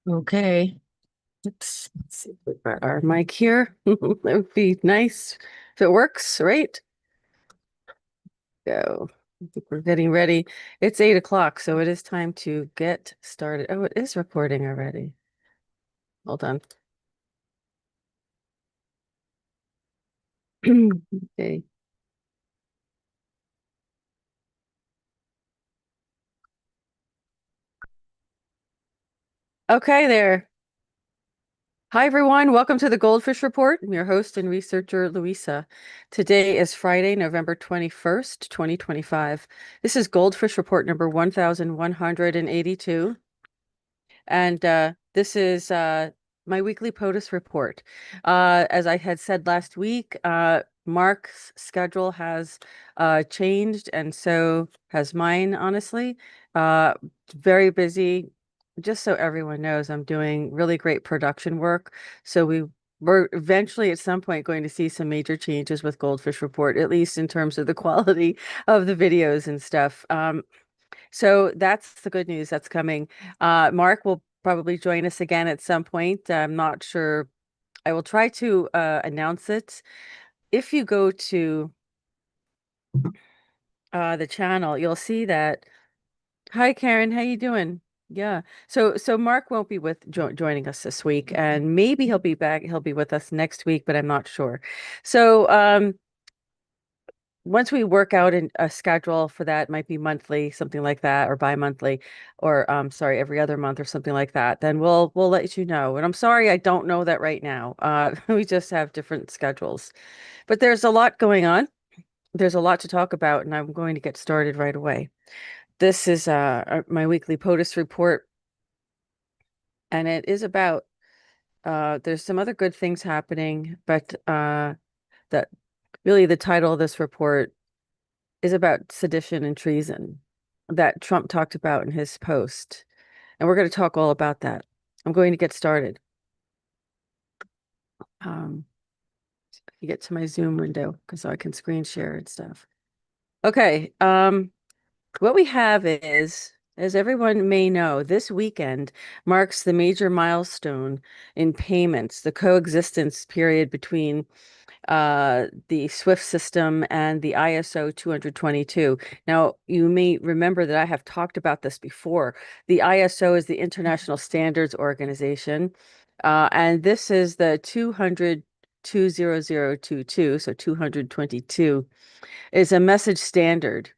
Okay. Let's see if we've got our mic here. That would be nice if it works, right? Go. I think we're getting ready. It's 8 o'clock, so it is time to get started. Oh, it is recording already. Hold on. Okay. Okay there. Hi, everyone. Welcome to the Goldfish Report. I'm your host and researcher, Louisa. Today is Friday, November 21st, 2025. This is Goldfish Report number 1182. And this is my weekly POTUS report. As I had said last week, Mark's schedule has changed, and so has mine, honestly. Uh, Very busy. Just so everyone knows, I'm doing really great production work. So we're eventually at some point going to see some major changes with Goldfish Report, at least in terms of the quality of the videos and stuff. So that's the good news that's coming. Mark will probably join us again at some point. I'm not sure. I will try to announce it. If you go to the channel, you'll see that. Hi, Karen. How you doing? Yeah. So Mark won't be joining us this week, and maybe he'll be back. He'll be with us next week, but I'm not sure. So once we work out a schedule for that, might be monthly, something like that, or bi-monthly, or sorry, every other month or something like that, then we'll let you know. And I'm sorry I don't know that right now. We just have different schedules. But there's a lot going on. There's a lot to talk about, and I'm going to get started right away. This is my weekly POTUS report, and it is about there's some other good things happening, but that really the title of this report is about sedition and treason that Trump talked about in his post. And we're going to talk all about that. I'm going to get started. Um, you get to my Zoom window because I can screen share and stuff. Okay. What we have is, as everyone may know, this weekend marks the major milestone in payments, the coexistence period between the SWIFT system and the ISO 222. Now, you may remember that I have talked about this before. The ISO is the International Standards Organization, and this is the 200-20022, so 222 is a message standard.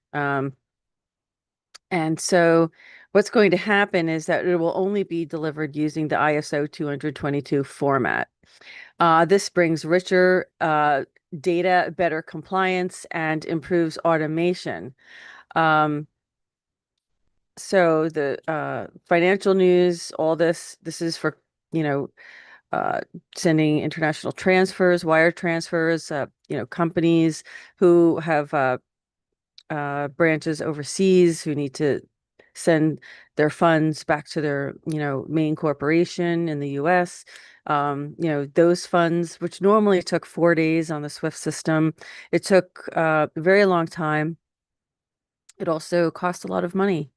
And so what's going to happen is that it will only be delivered using the ISO 222 format. This brings richer data, better compliance, and improves automation. Um, so the financial news, all this is for, you know, uh, sending international transfers, wire transfers, companies who have branches overseas who need to send their funds back to their, main corporation in the US. Those funds, which normally took 4 days on the SWIFT system, it took a very long time. It also cost a lot of money.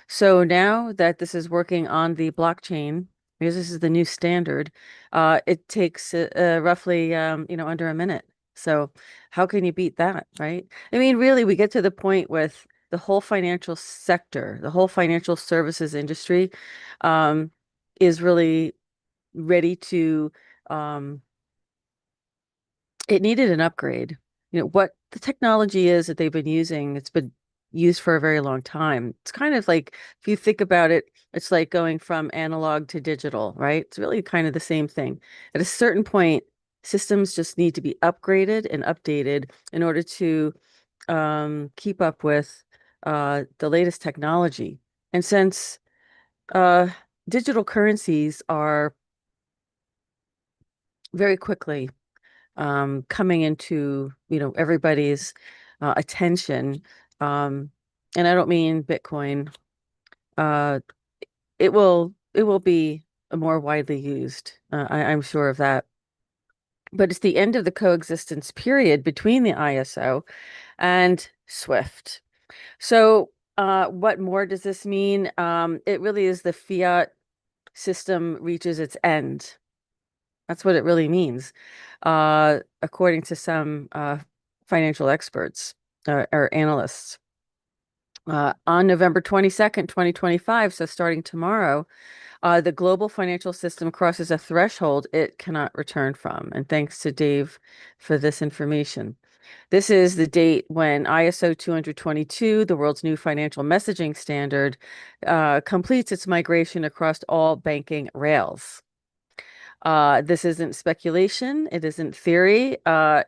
So now that this is working on the blockchain, because this is the new standard, it takes roughly, under a minute. So how can you beat that, right? I mean, really, we get to the point with the whole financial sector, the whole financial services industry, um, is really ready to, um, it needed an upgrade. What the technology is that they've been using, it's been used for a very long time. It's kind of like, if you think about it, it's like going from analog to digital, right? It's really kind of the same thing. At a certain point, systems just need to be upgraded and updated in order to keep up with the latest technology. And since uh, digital currencies are very quickly coming into, everybody's attention. Um, and I don't mean Bitcoin. Uh, it will be more widely used. I'm sure of that. But it's the end of the coexistence period between the ISO and SWIFT. So, what more does this mean? It really is the fiat system reaches its end. That's what it really means, according to some financial experts or analysts. On November 22nd, 2025, so starting tomorrow, the global financial system crosses a threshold it cannot return from. And thanks to Dave for this information. This is the date when ISO 222, the world's new financial messaging standard, completes its migration across all banking rails. This isn't speculation. It isn't theory.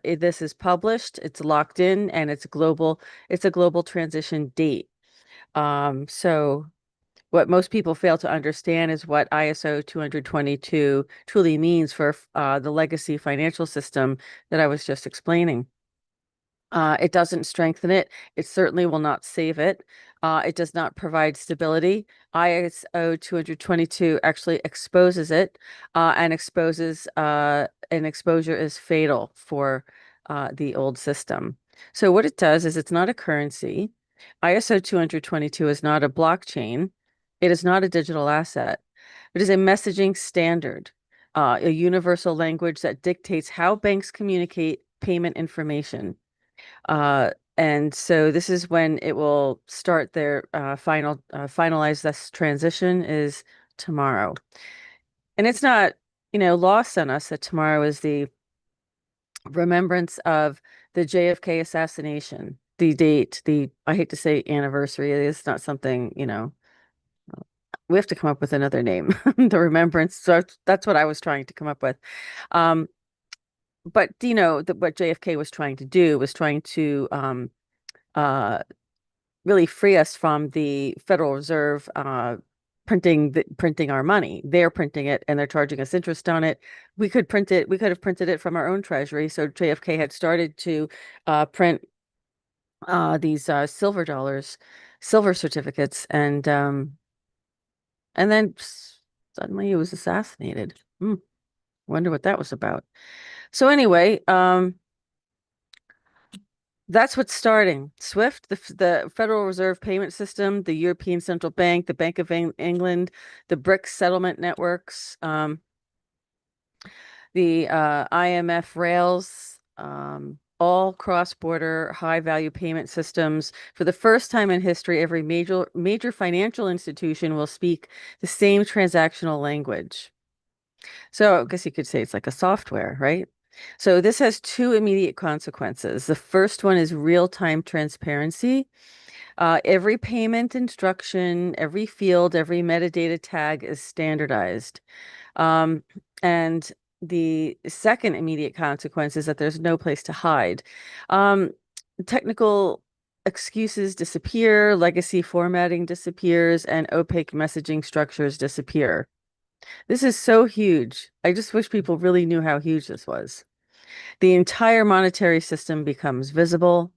This is published. It's locked in, and it's global. It's a global transition date. So what most people fail to understand is what ISO 222 truly means for the legacy financial system that I was just explaining. It doesn't strengthen it. It certainly will not save it. It does not provide stability. ISO 222 actually exposes it, and an exposure is fatal for the old system. So what it does is it's not a currency. ISO 222 is not a blockchain. It is not a digital asset. It is a messaging standard, a universal language that dictates how banks communicate payment information. And so this is when it will start their finalize this transition is tomorrow. And it's not, lost on us that tomorrow is the remembrance of the JFK assassination, the date, I hate to say anniversary, it's not something, we have to come up with another name, the remembrance. So that's what I was trying to come up with. Um, but what JFK was trying to do was trying to uh, really free us from the Federal Reserve printing our money. They're printing it and they're charging us interest on it. We could print it. We could have printed it from our own treasury. So JFK had started to print these silver dollars, silver certificates, and then suddenly he was assassinated. Wonder what that was about. So anyway, that's what's starting. SWIFT, the Federal Reserve Payment System, the European Central Bank, the Bank of England, the BRICS settlement networks, the IMF rails, all cross-border high-value payment systems. For the first time in history, every major financial institution will speak the same transactional language. So I guess you could say it's like a software, right? So this has two immediate consequences. The first one is real-time transparency. Every payment instruction, every field, every metadata tag is standardized. And the second immediate consequence is that there's no place to hide. Technical excuses disappear, legacy formatting disappears, and opaque messaging structures disappear. This is so huge. I just wish people really knew how huge this was. The entire monetary system becomes visible,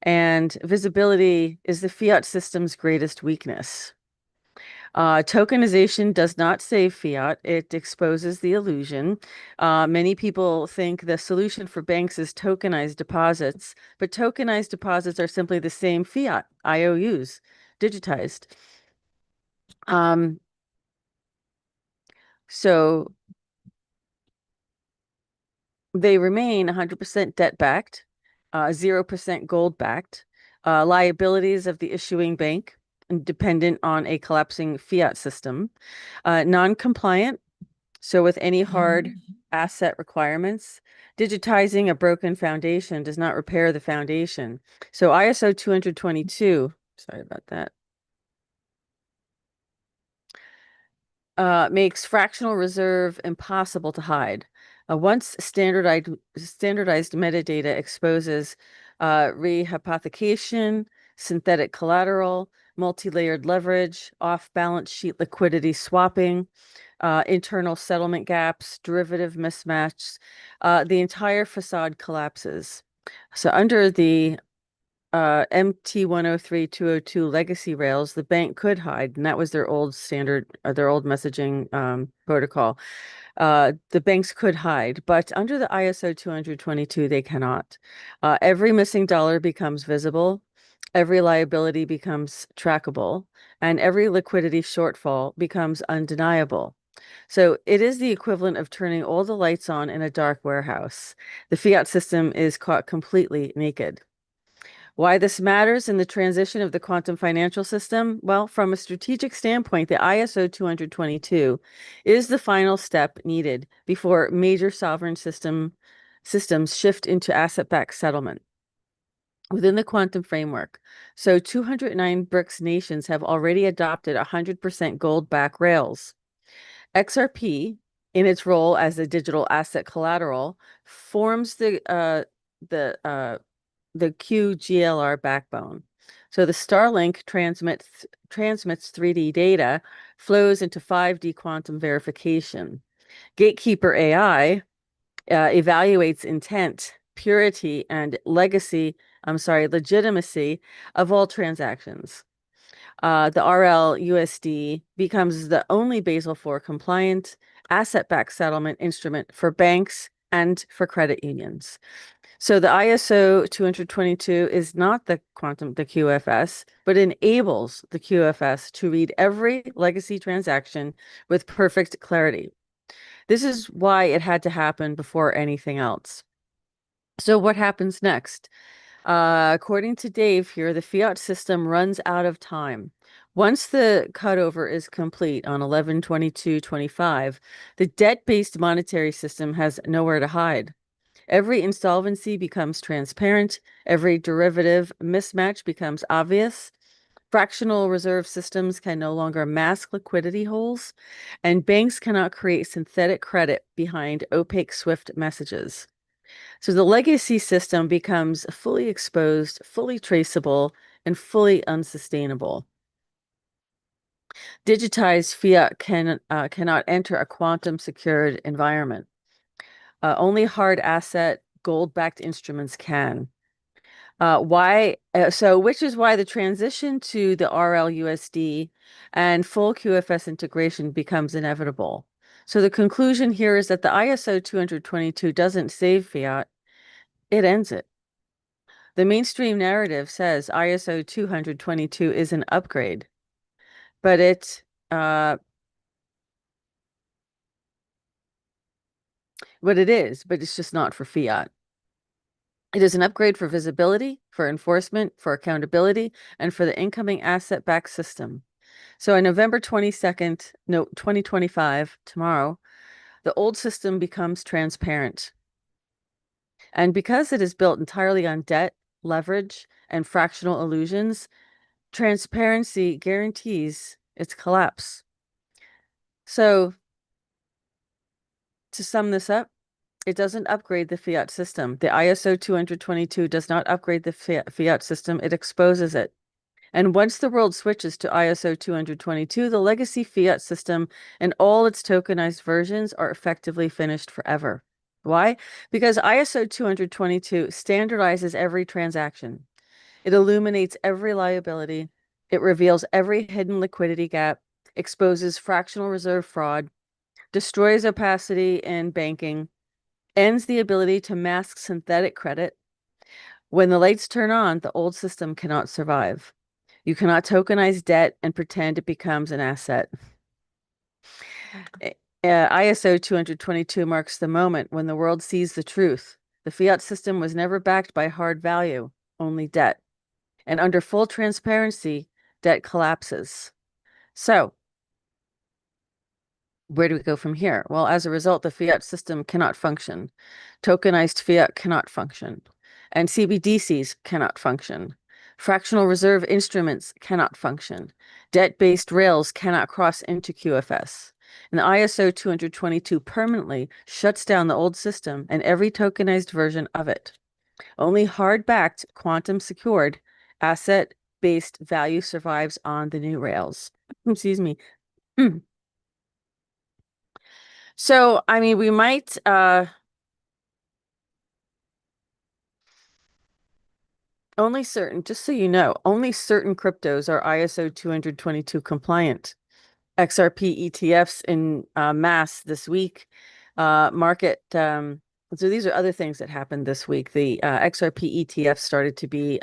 and visibility is the fiat system's greatest weakness. Tokenization does not save fiat, it exposes the illusion. Many people think the solution for banks is tokenized deposits, but tokenized deposits are simply the same fiat, IOUs, digitized. So they remain 100% debt-backed, 0% gold-backed, liabilities of the issuing bank, dependent on a collapsing fiat system, non-compliant, so with any hard asset requirements. Digitizing a broken foundation does not repair the foundation. So ISO 222, sorry about that, makes fractional reserve impossible to hide. Once standardized metadata exposes rehypothecation, synthetic collateral, multi-layered leverage, off-balance sheet liquidity swapping, internal settlement gaps, derivative mismatches, the entire facade collapses. So under the MT 103-202 legacy rails, the bank could hide, and that was their old standard, their old messaging protocol. The banks could hide, but under the ISO 222, they cannot. Every missing dollar becomes visible, every liability becomes trackable, and every liquidity shortfall becomes undeniable. So it is the equivalent of turning all the lights on in a dark warehouse. The fiat system is caught completely naked. Why this matters in the transition of the quantum financial system? Well, from a strategic standpoint, the ISO 222 is the final step needed before major sovereign systems shift into asset-backed settlement within the quantum framework. So 209 BRICS nations have already adopted 100% gold-backed rails. XRP, in its role as a digital asset collateral, forms the QGLR backbone. So the Starlink transmits 3D data, flows into 5D quantum verification. Gatekeeper AI evaluates intent, purity, and legitimacy of all transactions. The RL-USD becomes the only Basel IV compliant asset-backed settlement instrument for banks and for credit unions. So the ISO 222 is not the QFS, but enables the QFS to read every legacy transaction with perfect clarity. This is why it had to happen before anything else. So what happens next? According to Dave here, the fiat system runs out of time. Once the cutover is complete on 11/22/25, the debt-based monetary system has nowhere to hide. Every insolvency becomes transparent. Every derivative mismatch becomes obvious. Fractional reserve systems can no longer mask liquidity holes, and banks cannot create synthetic credit behind opaque SWIFT messages. So the legacy system becomes fully exposed, fully traceable, and fully unsustainable. Digitized fiat cannot enter a quantum secured environment. Only hard asset, gold-backed instruments can. Which is why the transition to the RLUSD and full QFS integration becomes inevitable. So the conclusion here is that the ISO 222 doesn't save fiat, it ends it. The mainstream narrative says ISO 222 is an upgrade, but it is, but it's just not for fiat. It is an upgrade for visibility, for enforcement, for accountability, and for the incoming asset-backed system. So on November 22nd, no, 2025, tomorrow, the old system becomes transparent. And because it is built entirely on debt, leverage, and fractional illusions, transparency guarantees its collapse. So to sum this up, it doesn't upgrade the fiat system. The ISO 222 does not upgrade the fiat system, it exposes it. And once the world switches to ISO 222, the legacy fiat system and all its tokenized versions are effectively finished forever. Why? Because ISO 222 standardizes every transaction. It illuminates every liability. It reveals every hidden liquidity gap, exposes fractional reserve fraud, destroys opacity in banking, ends the ability to mask synthetic credit. When the lights turn on, the old system cannot survive. You cannot tokenize debt and pretend it becomes an asset. ISO 222 marks the moment when the world sees the truth. The fiat system was never backed by hard value, only debt. And under full transparency, debt collapses. So, where do we go from here? Well, as a result, the fiat system cannot function. Tokenized fiat cannot function. And CBDCs cannot function. Fractional reserve instruments cannot function. Debt-based rails cannot cross into QFS. And the ISO 222 permanently shuts down the old system and every tokenized version of it. Only hard-backed, quantum-secured, asset-based value survives on the new rails. Excuse me. So, I mean, we might just so you know, only certain cryptos are ISO 222 compliant. XRP ETFs in mass this week. So these are other things that happened this week. The XRP ETF started to be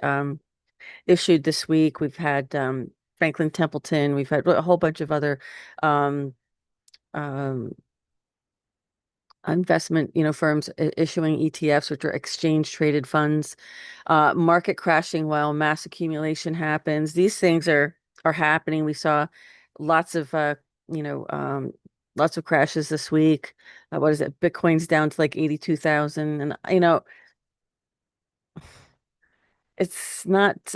issued this week. We've had Franklin Templeton. We've had a whole bunch of other um, investment, firms issuing ETFs, which are exchange traded funds, market crashing while mass accumulation happens. These things are happening. We saw lots of you know, um, lots of crashes this week. What is it? Bitcoin's down to like 82,000, and it's not.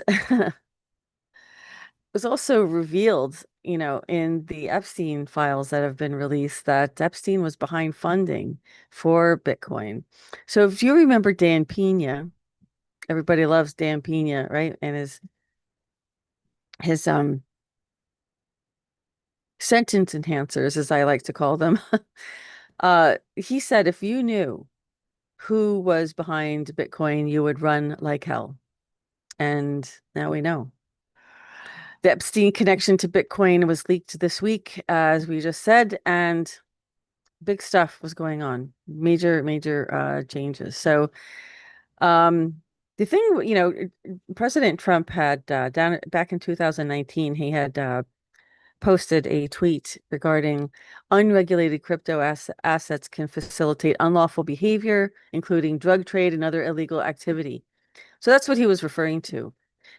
It was also revealed, in the Epstein files that have been released that Epstein was behind funding for Bitcoin. So if you remember Dan Pena, everybody loves Dan Pena, right? And his sentence enhancers, as I like to call them. He said if you knew who was behind Bitcoin, you would run like hell. And now we know. The Epstein connection to Bitcoin was leaked this week, as we just said, and big stuff was going on. Major, major changes. So the thing, President Trump had down back in 2019, he had posted a tweet regarding unregulated crypto assets can facilitate unlawful behavior, including drug trade and other illegal activity. So that's what he was referring to.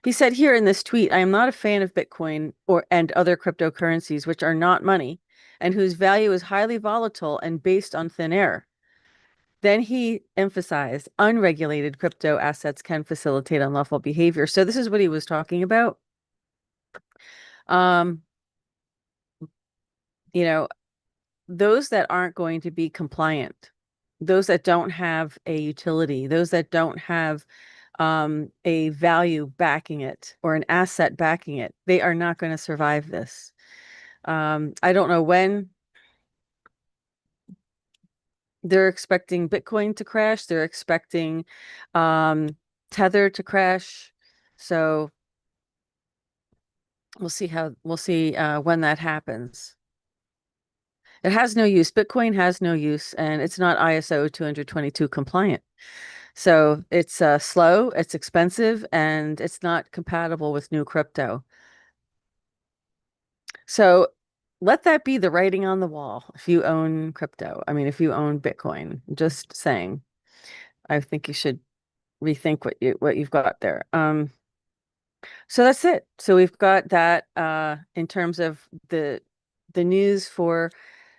He said here in this tweet, I am not a fan of Bitcoin or and other cryptocurrencies which are not money and whose value is highly volatile and based on thin air. Then he emphasized unregulated crypto assets can facilitate unlawful behavior. So this is what he was talking about. Um, you know, those that aren't going to be compliant, those that don't have a utility, those that don't have a value backing it or an asset backing it, they are not going to survive this. I don't know when they're expecting Bitcoin to crash. They're expecting Tether to crash. So we'll see when that happens. It has no use. Bitcoin has no use, and it's not ISO 222 compliant. So it's slow, it's expensive, and it's not compatible with new crypto. So let that be the writing on the wall if you own crypto. I mean, if you own Bitcoin, just saying. I think you should rethink what you've got there. So that's it. So we've got that in terms of the news for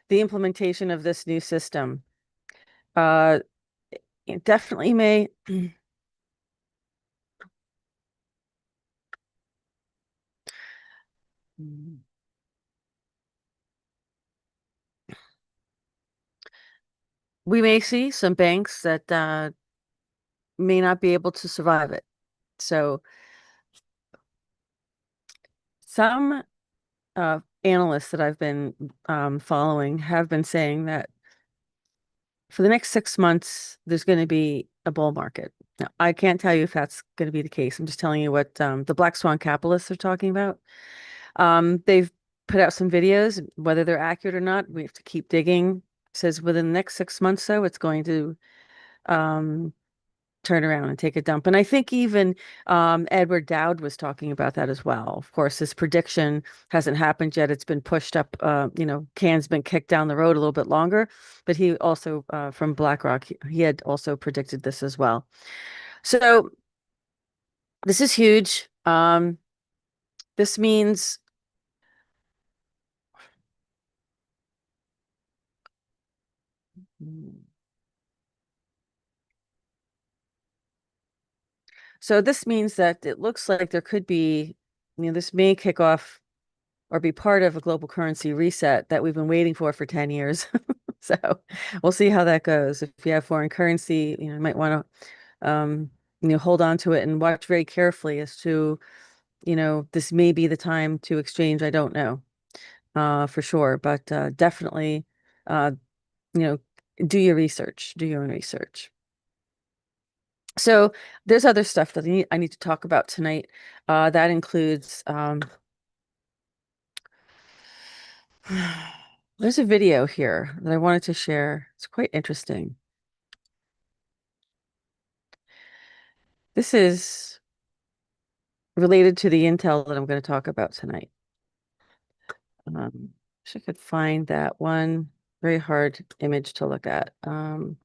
the implementation of this new system. Uh, it definitely may. We may see some banks that may not be able to survive it. So some analysts that I've been following have been saying that for the next 6 months, there's going to be a bull market. Now, I can't tell you if that's going to be the case. I'm just telling you what the Black Swan capitalists are talking about. They've put out some videos, whether they're accurate or not, we have to keep digging. It says within the next 6 months, though, it's going to um, turn around and take a dump. And I think even Edward Dowd was talking about that as well. Of course, this prediction hasn't happened yet. It's been pushed up, can's been kicked down the road a little bit longer. But he also, from BlackRock, he had also predicted this as well. So this is huge. This means this means that it looks like there could be, this may kick off or be part of a global currency reset that we've been waiting for 10 years. So we'll see how that goes. If you have foreign currency, you might want to, hold on to it and watch very carefully as to, this may be the time to exchange. I don't know, for sure, but definitely, uh, you know, do your research, do your own research. So there's other stuff that I need to talk about tonight. That includes, there's a video here that I wanted to share. It's quite interesting. This is related to the intel that I'm going to talk about tonight. Wish I could find that one. Very hard image to look at. Hold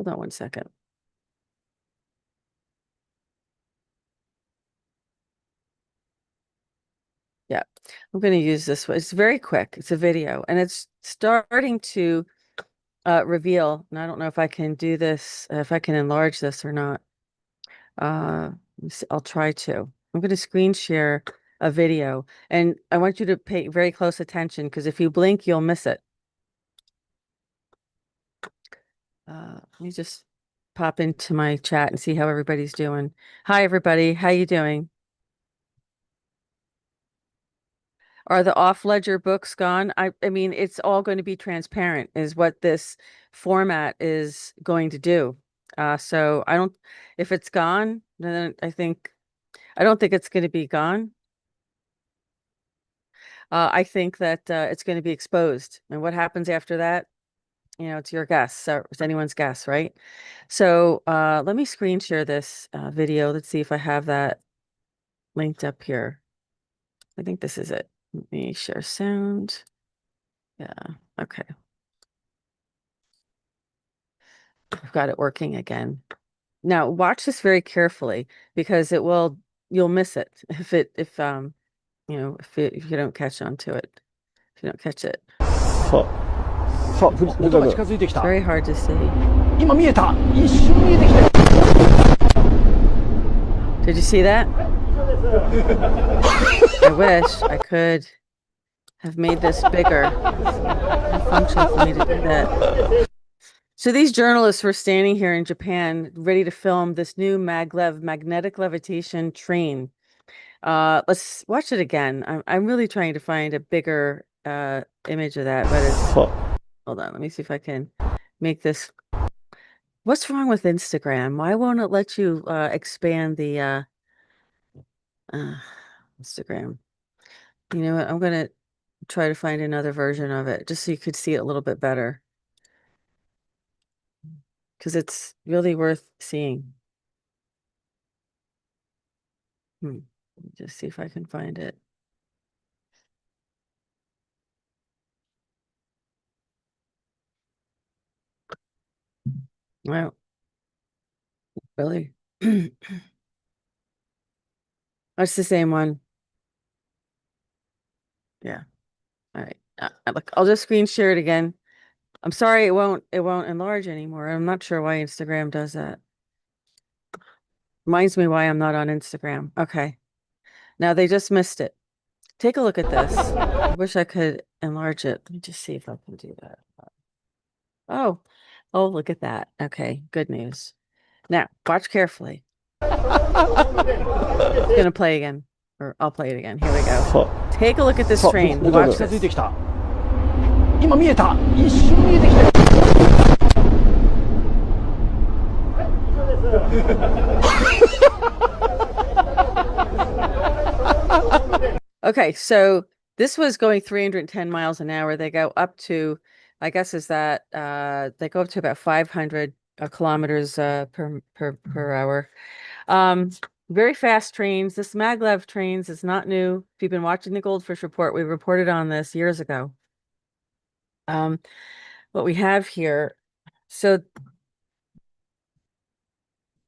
on one second. Yeah, I'm going to use this one. It's very quick. It's a video, and it's starting to reveal. And I don't know if I can do this, if I can enlarge this or not. Let me see, I'll try to. I'm going to screen share a video, and I want you to pay very close attention because if you blink, you'll miss it. Let me just pop into my chat and see how everybody's doing. Hi, everybody. How you doing? Are the off-ledger books gone? I mean, it's all going to be transparent is what this format is going to do. So I don't, if it's gone, then I don't think it's going to be gone. I think that it's going to be exposed. And what happens after that? You know, it's your guess. So it's anyone's guess, right? So let me screen share this video. Let's see if I have that linked up here. I think this is it. Let me share sound. Yeah, okay. I've got it working again. Now watch this very carefully because you'll miss it if you don't catch on to it. If you don't catch it. さあ、音が近づいてきた。Very hard to see. 今見えた。一瞬見えてきた。Did you see that? I wish I could have made this bigger. A function for me to do that. So these journalists were standing here in Japan, ready to film this new magnetic levitation train. Let's watch it again. I'm really trying to find a bigger image of that, but hold on, let me see if I can make this. What's wrong with Instagram? Why won't it let you expand the Instagram? You know what? I'm gonna try to find another version of it just so you could see it a little bit better. Because it's really worth seeing. Let me just see if I can find it. Wow, really? That's the same one. Yeah. All right. Look, I'll just screen share it again. I'm sorry, it won't enlarge anymore. I'm not sure why Instagram does that. Reminds me why I'm not on Instagram. Okay. Now they just missed it. Take a look at this. I wish I could enlarge it. Let me just see if I can do that. Oh, oh, look at that. Okay, good news. Now, watch carefully. It's gonna play again. Or I'll play it again. Here we go. Take a look at this train. Watch this. 今見えた。一瞬見えてきた。Okay, so this was going 310 miles an hour. They go up to, I guess is that they go up to about 500 kilometers per hour. Very fast trains. This maglev trains is not new. If you've been watching the GoldFish report, we reported on this years ago. What we have here, so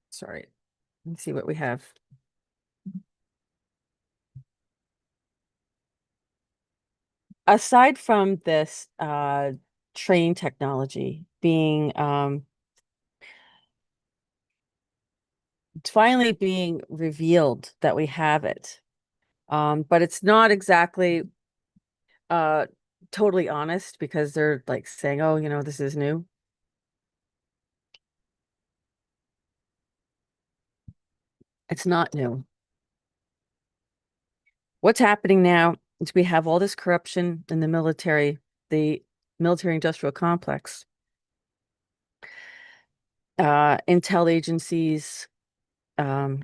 sorry, let's see what we have. Aside from this train technology being finally being revealed that we have it, but it's not exactly totally honest because they're like saying, oh, you know, this is new. It's not new. What's happening now is we have all this corruption in the military industrial complex, intel agencies,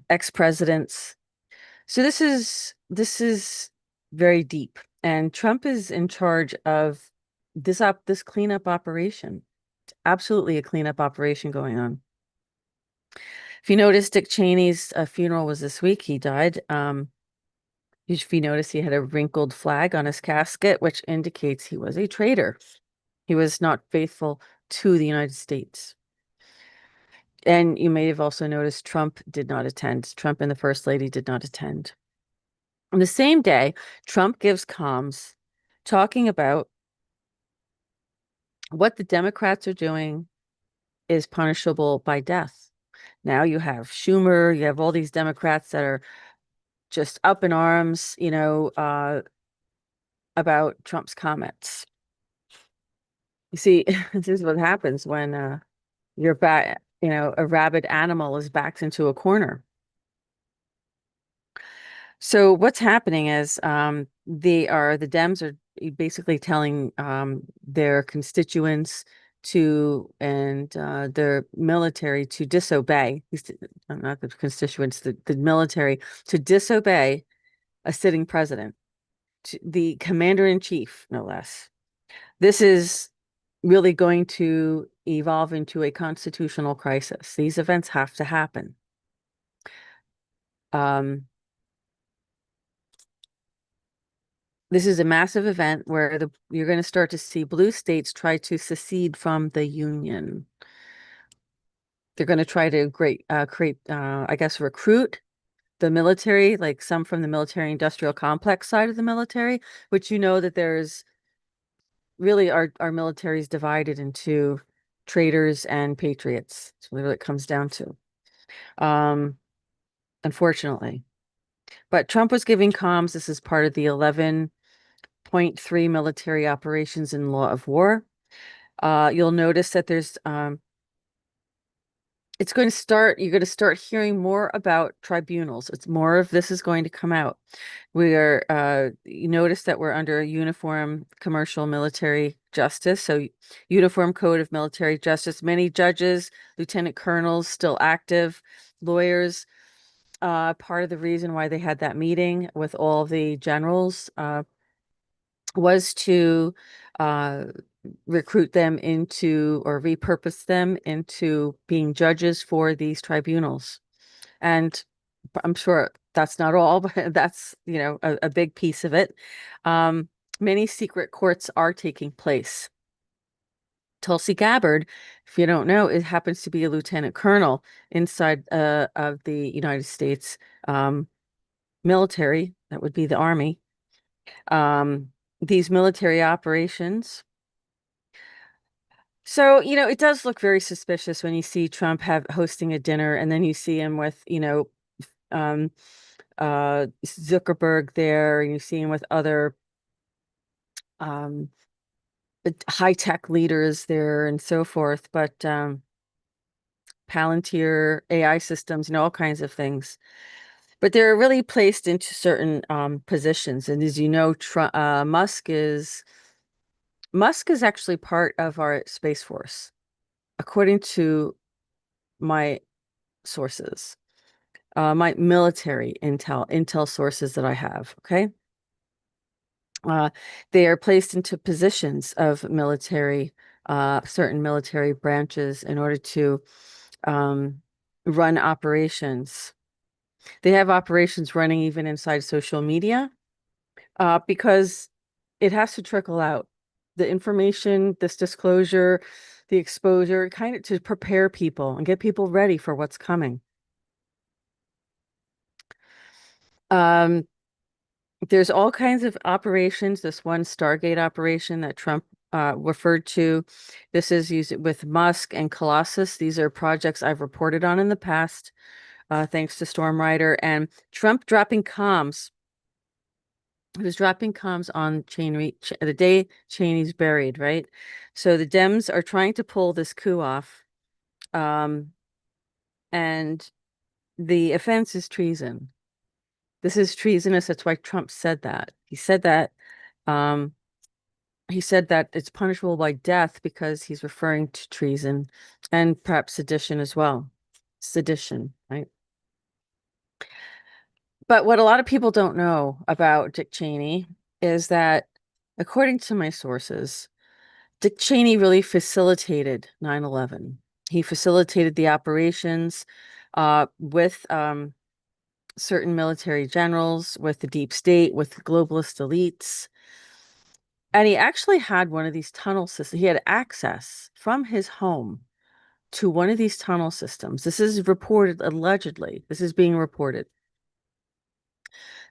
ex-presidents. So this is very deep, and Trump is in charge of this cleanup operation. It's absolutely a cleanup operation going on. If you notice, Dick Cheney's funeral was this week. He died. If you notice, he had a wrinkled flag on his casket, which indicates he was a traitor. He was not faithful to the United States. And you may have also noticed Trump did not attend. Trump and the First Lady did not attend. On the same day, Trump gives comms talking about what the Democrats are doing is punishable by death. Now you have Schumer, you have all these Democrats that are just up in arms, about Trump's comments. You see, this is what happens when a rabid animal is backed into a corner. So what's happening is the Dems are basically telling their constituents to and their military to disobey, not the constituents, the military to disobey a sitting president, the commander in chief, no less. This is really going to evolve into a constitutional crisis. These events have to happen. Um, This is a massive event where you're going to start to see blue states try to secede from the Union. They're going to try to create, I guess, recruit the military, like some from the military industrial complex side of the military, which that there's really our military is divided into traitors and patriots. That's really what it comes down to, um, unfortunately. But Trump was giving comms. This is part of the 11.3 military operations in law of war. You'll notice that you're going to start hearing more about tribunals. It's more of this is going to come out. You notice that we're under a uniform commercial military justice. So uniform code of military justice, many judges, lieutenant colonels still active, lawyers. Part of the reason why they had that meeting with all the generals, was to uh, recruit them into or repurpose them into being judges for these tribunals. And I'm sure that's not all, but that's, a big piece of it. Many secret courts are taking place. Tulsi Gabbard, if you don't know, it happens to be a lieutenant colonel inside of the United States military. That would be the Army. Um, these military operations. So, it does look very suspicious when you see Trump hosting a dinner and then you see him with, um, Zuckerberg there, and you see him with other um, high-tech leaders there and so forth, but Palantir, AI systems, all kinds of things. But they're really placed into certain positions. And as you know, Musk is actually part of our Space Force, according to my sources, my military intel sources that I have. Okay. Uh, they are placed into positions of certain military branches in order to um, run operations. They have operations running even inside social media, because it has to trickle out. The information, this disclosure, the exposure, kind of to prepare people and get people ready for what's coming. Um, there's all kinds of operations. This one Stargate operation that Trump referred to. This is used with Musk and Colossus. These are projects I've reported on in the past, thanks to Storm Rider and Trump dropping comms. He was dropping comms on the day Cheney's buried, right? So the Dems are trying to pull this coup off, and the offense is treason. This is treasonous. That's why Trump said that. Um, he said that it's punishable by death because he's referring to treason and perhaps sedition as well. Sedition, right? But what a lot of people don't know about Dick Cheney is that, according to my sources, Dick Cheney really facilitated 9/11. He facilitated the operations with certain military generals, with the deep state, with globalist elites. And he actually had one of these tunnel systems. He had access from his home to one of these tunnel systems. This is reported, allegedly, this is being reported,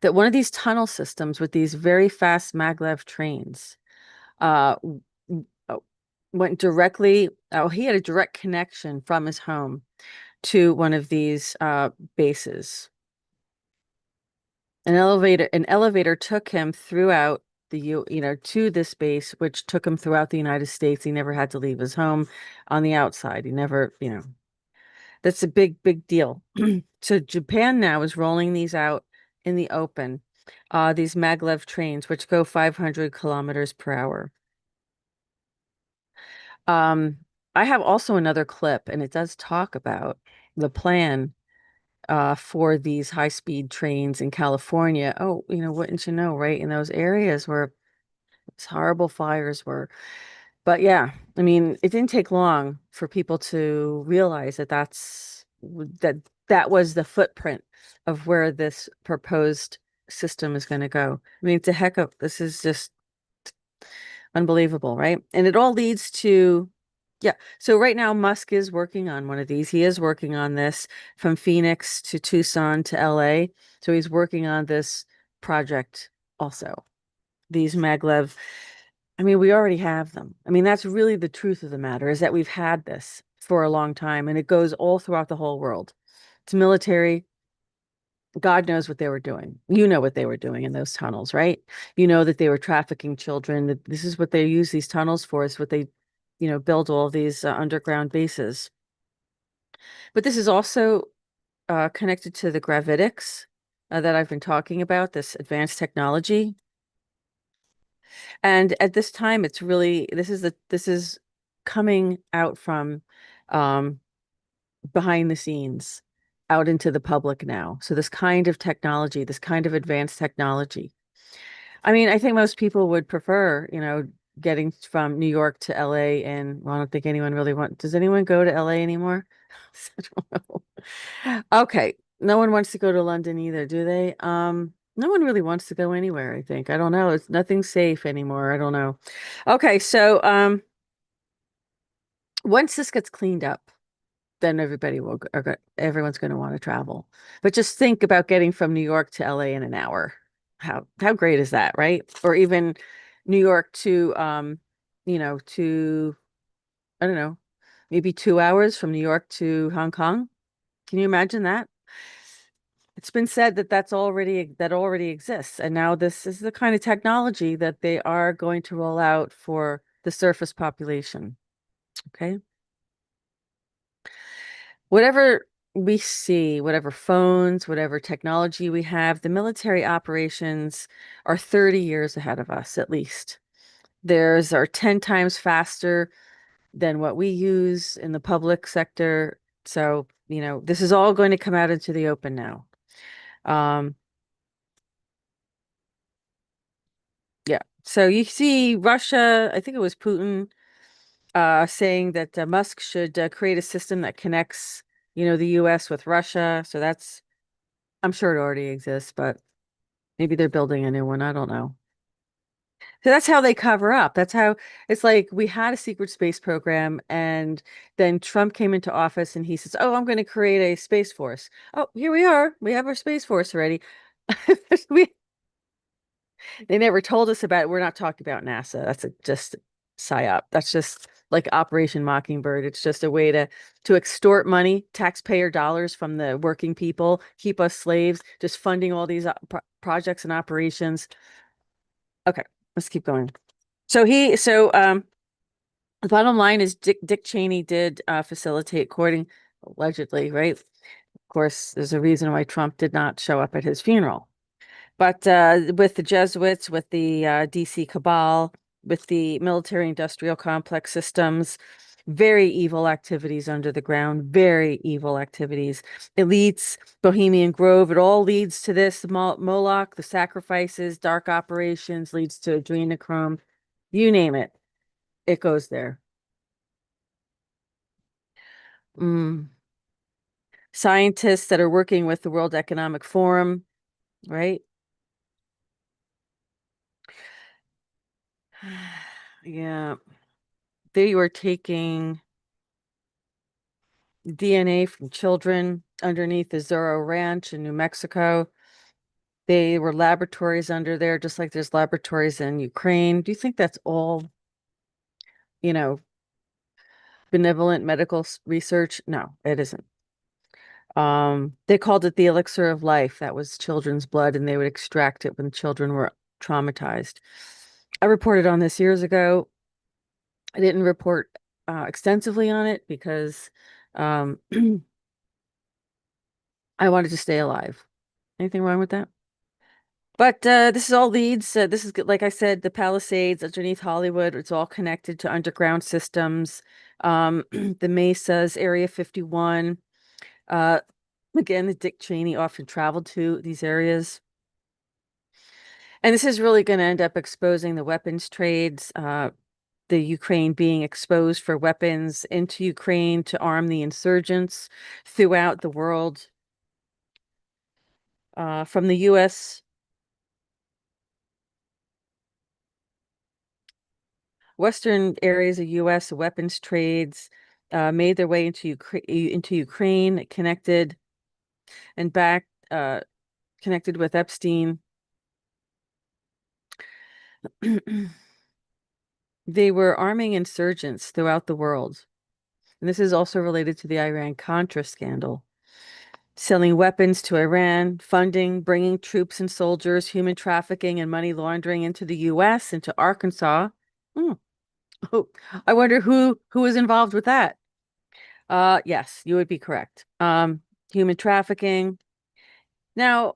that one of these tunnel systems with these very fast maglev trains uh, uh, went directly, oh, he had a direct connection from his home to one of these bases. An elevator took him throughout to this base, which took him throughout the United States. He never had to leave his home on the outside. He never, that's a big, big deal. So Japan now is rolling these out in the open, these maglev trains, which go 500 kilometers per hour. Um, I have also another clip, and it does talk about the plan for these high-speed trains in California. Oh, wouldn't you know, right? In those areas where these horrible fires were. But yeah, I mean, it didn't take long for people to realize that that was the footprint of where this proposed system is going to go. I mean, it's a heck of, this is just unbelievable, right? And it all leads to, yeah. So right now, Musk is working on one of these. He is working on this from Phoenix to Tucson to LA. So he's working on this project also. These maglev. I mean, we already have them. I mean, that's really the truth of the matter, is that we've had this for a long time, and it goes all throughout the whole world. It's military. God knows what they were doing. You know what they were doing in those tunnels, right? You know that they were trafficking children. That this is what they use these tunnels for. Is what they, build all these underground bases. But this is also connected to the gravitics that I've been talking about, this advanced technology. And at this time, it's really this is coming out from um, behind the scenes, out into the public now. So this kind of technology, this kind of advanced technology. I mean, I think most people would prefer, getting from New York to LA, and well, I don't think anyone really does anyone go to LA anymore? I don't know. Okay. No one wants to go to London either, do they? No one really wants to go anywhere, I think. I don't know. It's nothing safe anymore. I don't know. Okay, so once this gets cleaned up, then everyone's going to want to travel. But just think about getting from New York to LA in an hour. How great is that, right? Or even New York to to I don't know, maybe 2 hours from New York to Hong Kong. Can you imagine that? It's been said that that already exists, and now this is the kind of technology that they are going to roll out for the surface population. Okay. Whatever we see, whatever phones, whatever technology we have, the military operations are 30 years ahead of us, at least. Theirs are 10 times faster than what we use in the public sector. So, this is all going to come out into the open now. Um, yeah. So you see Russia, I think it was Putin, saying that Musk should create a system that connects, the US with Russia. So I'm sure it already exists, but maybe they're building a new one. I don't know. So that's how they cover up. That's how it's like we had a secret space program, and then Trump came into office and he says, "Oh, I'm going to create a space force." Oh, here we are. We have our space force already. We They never told us about it. We're not talking about NASA. That's just psyop. That's just like Operation Mockingbird. It's just a way to extort money, taxpayer dollars from the working people, keep us slaves, just funding all these projects and operations. Okay, let's keep going. The bottom line is Dick Cheney did facilitate courting, allegedly, right? Of course, there's a reason why Trump did not show up at his funeral. But with the Jesuits, with the DC cabal, with the military industrial complex systems, very evil activities under the ground, very evil activities. Elites, Bohemian Grove, it all leads to this. Moloch, the sacrifices, dark operations, leads to adrenochrome. You name it, it goes there. Mm. scientists that are working with the World Economic Forum, right? Yeah, they were taking DNA from children underneath the Zorro Ranch in New Mexico. They were laboratories under there, just like there's laboratories in Ukraine. Do you think that's all, you know, benevolent medical research? No, it isn't. They called it the elixir of life. That was children's blood, and they would extract it when children were traumatized. I reported on this years ago. I didn't report extensively on it because um, I wanted to stay alive. Anything wrong with that? But this is all leads. This is like I said, the Palisades underneath Hollywood. It's all connected to underground systems. The Mesas, Area 51. Uh, again, the Dick Cheney often traveled to these areas. And this is really going to end up exposing the weapons trades, the Ukraine being exposed for weapons into Ukraine to arm the insurgents throughout the world. From the U.S. Western areas of U.S. weapons trades made their way into Ukraine, and back, connected with Epstein. They were arming insurgents throughout the world. And this is also related to the Iran-Contra scandal. Selling weapons to Iran, funding, bringing troops and soldiers, human trafficking, and money laundering into the U.S., into Arkansas. Hmm. Oh, I wonder who was involved with that. Yes, you would be correct. Human trafficking. Now,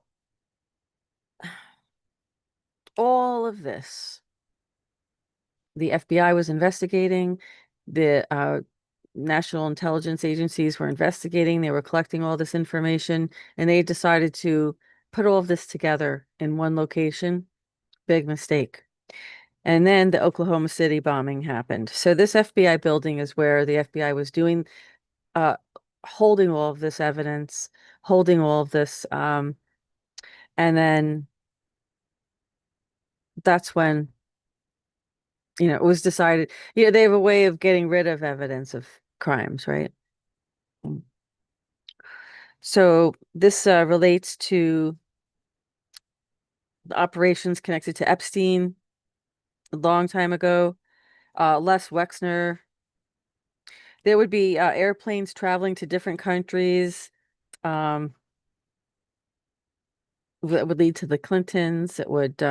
all of this, the FBI was investigating, the national intelligence agencies were investigating, they were collecting all this information, and they decided to put all of this together in one location. Big mistake. And then the Oklahoma City bombing happened. So this FBI building is where the FBI was doing, uh, holding all of this evidence, holding all of this, and then that's when, it was decided, they have a way of getting rid of evidence of crimes, right? Mm. So this relates to the operations connected to Epstein a long time ago. Les Wexner. There would be airplanes traveling to different countries. Um, that would lead to the Clintons. It would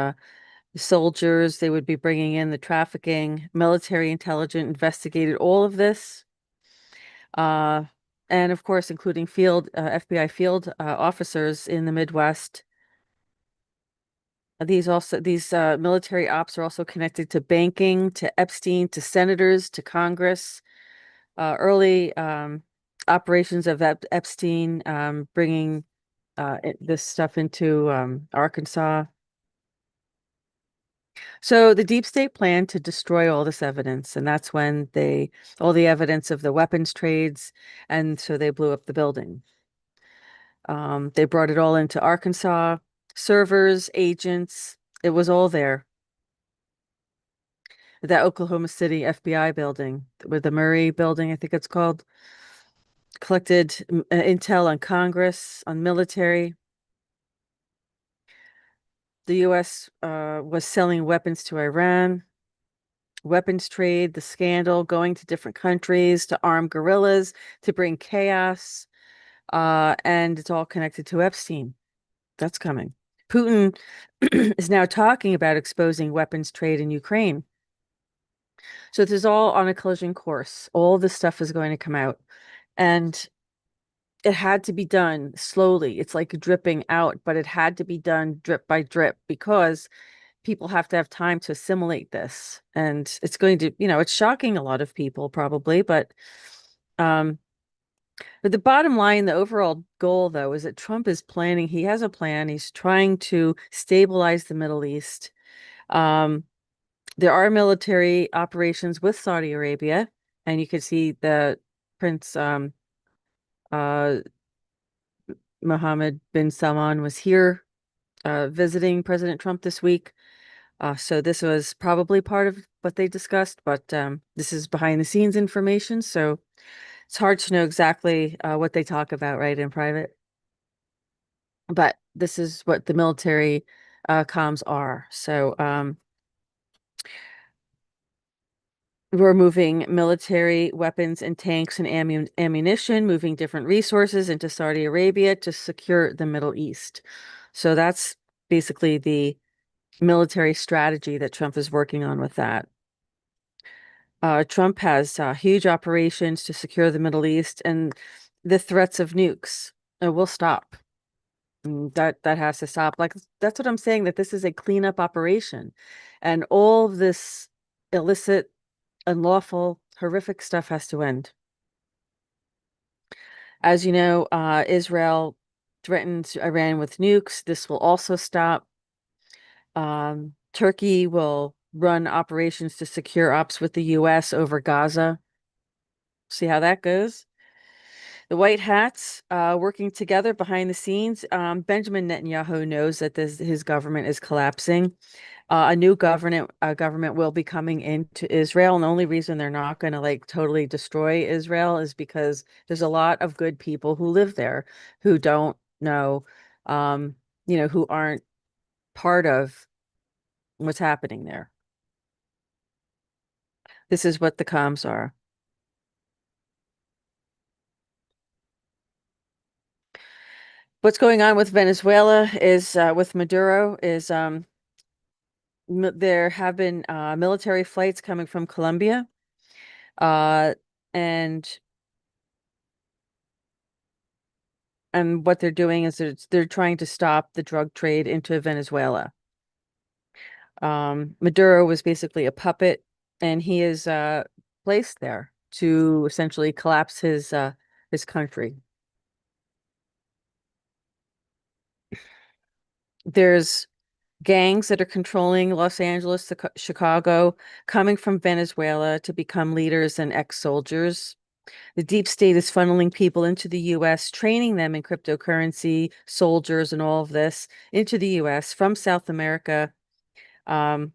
soldiers. They would be bringing in the trafficking. Military intelligence investigated all of this. Uh, and of course, including field FBI field officers in the Midwest. These military ops are also connected to banking, to Epstein, to senators, to Congress. Early operations of Epstein bringing this stuff into Arkansas. So the deep state planned to destroy all this evidence, and that's when all the evidence of the weapons trades, and so they blew up the building. They brought it all into Arkansas, servers, agents, it was all there. That Oklahoma City FBI building, with the Murray building, I think it's called, collected intel on Congress, on military. The U.S. Was selling weapons to Iran, weapons trade, the scandal, going to different countries to arm guerrillas, to bring chaos, and it's all connected to Epstein. That's coming. Putin is now talking about exposing weapons trade in Ukraine. So this is all on a collision course. All this stuff is going to come out. And it had to be done slowly. It's like dripping out, but it had to be done drip by drip because people have to have time to assimilate this. And it's going to, it's shocking a lot of people probably, um, but the bottom line, the overall goal though, is that Trump is planning, he has a plan. He's trying to stabilize the Middle East. Um, there are military operations with Saudi Arabia, and you can see the Prince uh Mohammed bin Salman was here visiting President Trump this week. So this was probably part of what they discussed, but this is behind the scenes information, so it's hard to know exactly what they talk about right in private. But this is what the military comms are. So we're moving military weapons and tanks and ammunition, moving different resources into Saudi Arabia to secure the Middle East. So that's basically the military strategy that Trump is working on with that. Trump has huge operations to secure the Middle East, and the threats of nukes will stop. That has to stop. Like that's what I'm saying, that this is a cleanup operation, and all of this illicit, unlawful, horrific stuff has to end. As you know, Israel threatened Iran with nukes. This will also stop. Turkey will run operations to secure ops with the U.S. over Gaza. See how that goes. The White Hats working together behind the scenes. Benjamin Netanyahu knows that his government is collapsing. A new government will be coming into Israel, and the only reason they're not going to like totally destroy Israel is because there's a lot of good people who live there who don't know, um, who aren't part of what's happening there. This is what the comms are. What's going on with Venezuela is with Maduro is there have been military flights coming from Colombia, uh, and what they're doing is they're trying to stop the drug trade into Venezuela. Maduro was basically a puppet, and he is placed there to essentially collapse his country. There's gangs that are controlling Los Angeles, Chicago, coming from Venezuela to become leaders and ex-soldiers. The deep state is funneling people into the US, training them in cryptocurrency, soldiers, and all of this into the US from South America. Um,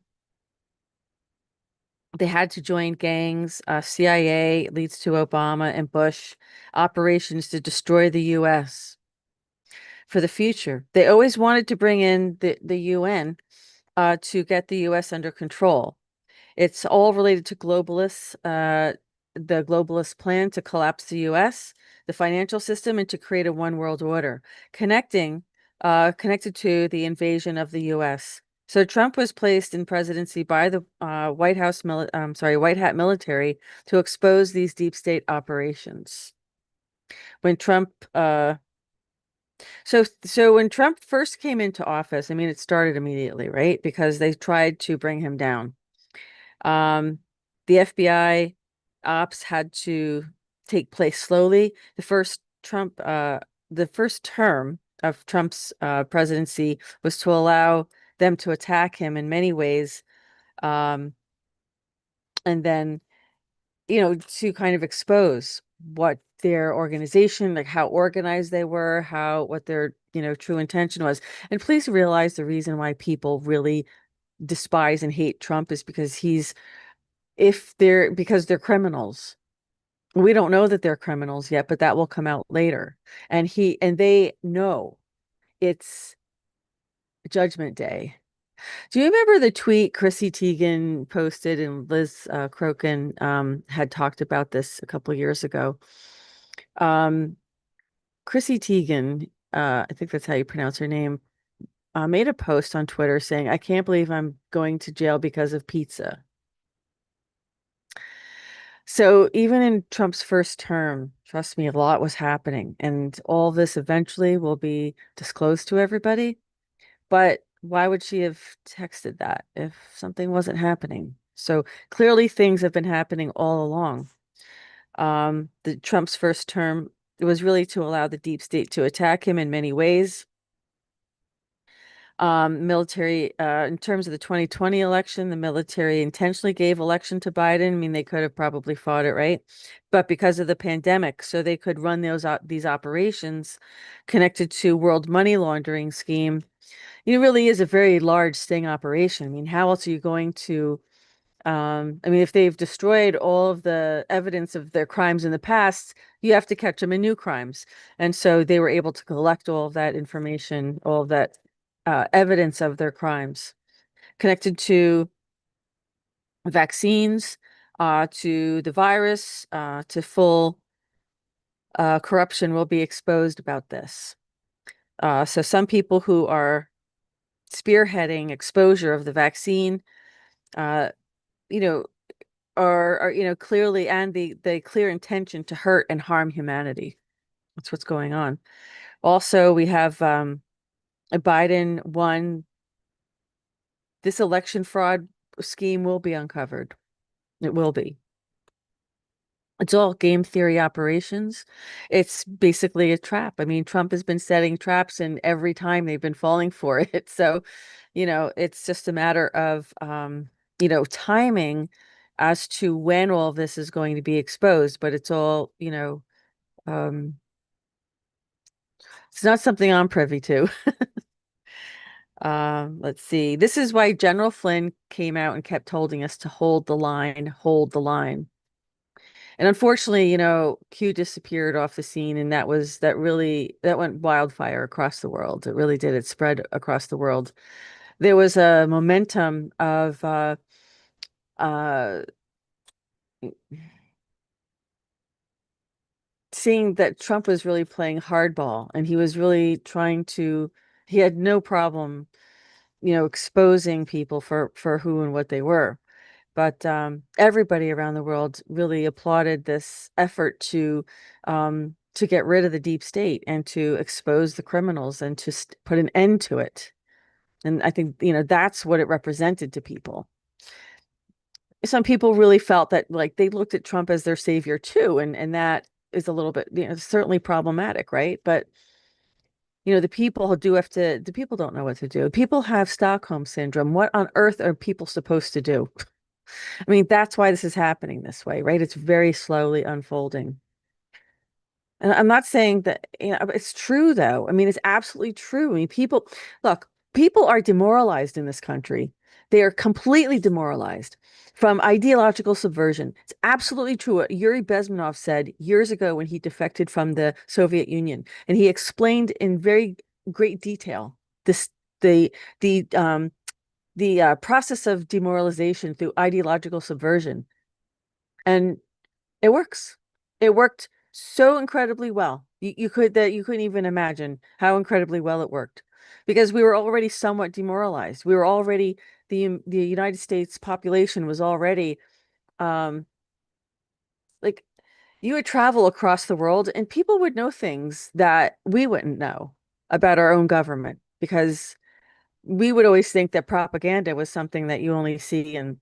they had to join gangs. CIA leads to Obama and Bush operations to destroy the US for the future. They always wanted to bring in the UN to get the US under control. It's all related to globalists, the globalist plan to collapse the US, the financial system, and to create a one world order, connected to the invasion of the US. So Trump was placed in presidency by the White Hat military to expose these deep state operations. When Trump, when Trump first came into office, I mean, it started immediately, right? Because they tried to bring him down. Um, the FBI ops had to take place slowly. The first term of Trump's presidency was to allow them to attack him in many ways, um, and then to kind of expose what their organization, like how organized they were, what their true intention was. And please realize the reason why people really despise and hate Trump is because because they're criminals. We don't know that they're criminals yet, but that will come out later. And they know it's Judgment Day. Do you remember the tweet Chrissy Teigen posted, and Liz Crokin had talked about this a couple of years ago? Um, Chrissy Teigen, I think that's how you pronounce her name, made a post on Twitter saying, "I can't believe I'm going to jail because of pizza." So even in Trump's first term, trust me, a lot was happening, and all this eventually will be disclosed to everybody. But why would she have texted that if something wasn't happening? So clearly things have been happening all along. The Trump's first term, it was really to allow the deep state to attack him in many ways. Military, in terms of the 2020 election, the military intentionally gave election to Biden. I mean, they could have probably fought it, right? But because of the pandemic, so they could run these operations connected to world money laundering scheme. It really is a very large sting operation. I mean, how else are you going to I mean, if they've destroyed all of the evidence of their crimes in the past, you have to catch them in new crimes. And so they were able to collect all of that information, all of that evidence of their crimes connected to vaccines, to the virus, to full corruption will be exposed about this. So some people who are spearheading exposure of the vaccine, uh, you know, are clearly and the clear intention to hurt and harm humanity. That's what's going on. Also, we have a Biden won. This election fraud scheme will be uncovered. It will be. It's all game theory operations. It's basically a trap. I mean, Trump has been setting traps, and every time they've been falling for it. So, it's just a matter of timing as to when all of this is going to be exposed. But it's all, um, it's not something I'm privy to. Let's see. This is why General Flynn came out and kept holding us to hold the line, hold the line. And unfortunately, Q disappeared off the scene, and that went wildfire across the world. It really did. It spread across the world. There was a momentum of uh seeing that Trump was really playing hardball, and he was really he had no problem, exposing people for who and what they were. But everybody around the world really applauded this effort to get rid of the deep state and to expose the criminals and to put an end to it. And I think, that's what it represented to people. Some people really felt that like they looked at Trump as their savior too, and that is a little bit, certainly problematic, right? But the people don't know what to do. People have Stockholm syndrome. What on earth are people supposed to do? I mean, that's why this is happening this way, right? It's very slowly unfolding. And I'm not saying that, it's true though. I mean, it's absolutely true. I mean, people are demoralized in this country. They are completely demoralized from ideological subversion. It's absolutely true what Yuri Bezmenov said years ago when he defected from the Soviet Union. And he explained in very great detail this the the process of demoralization through ideological subversion. And it works. It worked so incredibly well. You couldn't even imagine how incredibly well it worked because we were already somewhat demoralized. We were already the United States population was already um like you would travel across the world and people would know things that we wouldn't know about our own government because we would always think that propaganda was something that you only see in,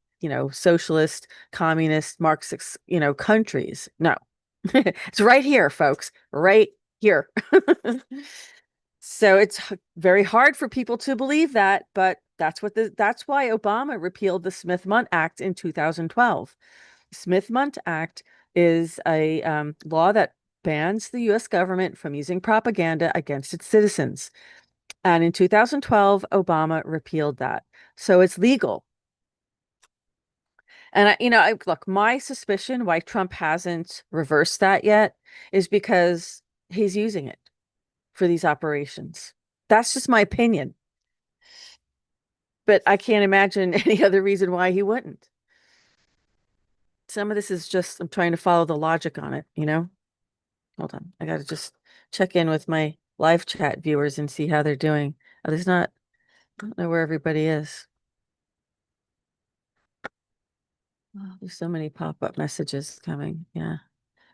socialist, communist, Marxist, countries. No, it's right here, folks, right here. So it's very hard for people to believe that, but that's why Obama repealed the Smith-Mundt Act in 2012. Smith-Mundt Act is a law that bans the U.S. government from using propaganda against its citizens. And in 2012, Obama repealed that. So it's legal. And look, my suspicion why Trump hasn't reversed that yet is because he's using it for these operations. That's just my opinion. But I can't imagine any other reason why he wouldn't. Some of this is just, I'm trying to follow the logic on it. Hold on. I got to just check in with my live chat viewers and see how they're doing. I don't know where everybody is. Oh, there's so many pop-up messages coming. Yeah.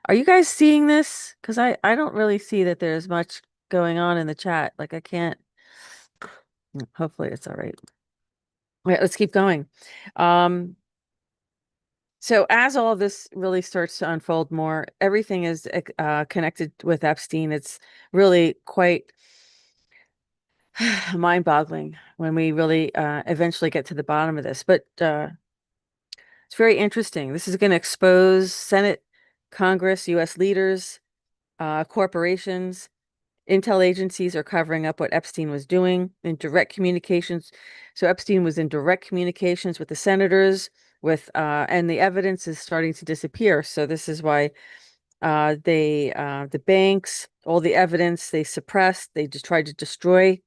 Are you guys seeing this? Because I don't really see that there's much going on in the chat. Like I can't. Hopefully it's all right. All right, let's keep going. So as all of this really starts to unfold more, everything is connected with Epstein. It's really quite Mind-boggling when we really eventually get to the bottom of this. But it's very interesting. This is going to expose Senate, Congress, U.S. leaders, corporations. Intel agencies are covering up what Epstein was doing in direct communications. So Epstein was in direct communications with the senators, and the evidence is starting to disappear. So this is why the banks, all the evidence they suppressed, they just tried to destroy.